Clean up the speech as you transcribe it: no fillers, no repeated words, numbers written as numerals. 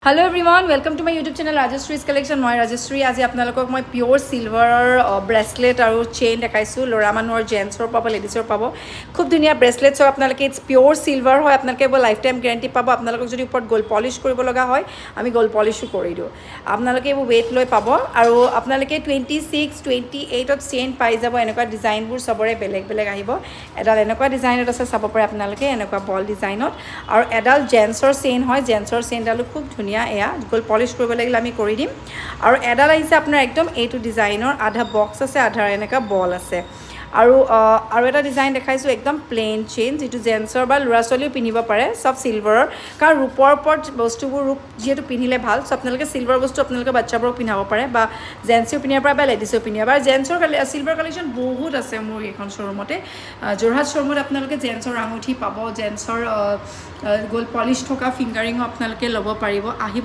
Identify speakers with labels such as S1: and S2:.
S1: Hello everyone, welcome to my YouTube channel Rajeshree's Collection. মই ৰাজশ্ৰী আজি আপোনালোকক মই পিওৰ সিলভাৰৰ ব্ৰেসলেট আৰু চেইন দেখাইছো লৰা মানুহৰ জেন্টছৰ পাব লেডিছৰ পাব খুব ধুনীয়া ব্ৰেসলেটছ আপোনালোকে ইটস পিওৰ সিলভাৰ হয় আপোনালোকে লাইফ টাইম গ্যাৰান্টি পাব আপোনালোকক যদি ওপৰত গোল্ড পলিশ কৰিব লগা হয় আমি গোল্ড পলিশো কৰি দিও আপোনালোকে এই ওয়েট লৈ পাব আৰু আপোনালোকে 26 28 ত চেইন পাই যাব এনেকুৱা ডিজাইনবোৰ সবৰে বেলেগ বেলেগ আহিব এডাল এনেকুৱা ডিজাইনত আছে চাব পাৰে আপোনালোকে এনেকুৱা বল ডিজাইনত আৰু এডাল জেন্টছৰ চেইন হয় জেন্টছৰ চেইনডালো খুব ধুনীয়া এয়া গোল্ড পলিশ কৰিব লাগিলে আমি কৰি দিম আৰু এডাল আহিছে আপোনাৰ একদম এইটো ডিজাইনৰ আধা বক্স আছে আধা এনেকা বল আছে আৰু এটা ডিজাইন দেখাইছো একদম প্লেন চেইন যেটো জেন্টছৰ বা লৰা ছোৱালীও পিনিব পাৰে সব সিলভাৰৰ কাৰণ ৰূপৰ ওপৰত বস্তুবোৰ ৰূপ যেটো পিনিলে ভাল সব আপোনালোকে সিলভাৰ বস্তু আপোনালোকে বাচ্চাবোৰক পিনাব পাৰে বা জেন্টছও পিনিব পাৰে বা লেডিছও পিনিব পাৰে জেন্টছৰ সিলভাৰ কালেকশন বহুত আছে মোৰ এখন শ্বৰুমতে জোৰহাট শ্বৰুমত আপোনালোকে জেন্টছৰ আঙুঠি পাব জেন্টছৰ গোল্ড পলিশ থকা ফিংগাৰিংও আপোনালোকে ল'ব পাৰিব আহিব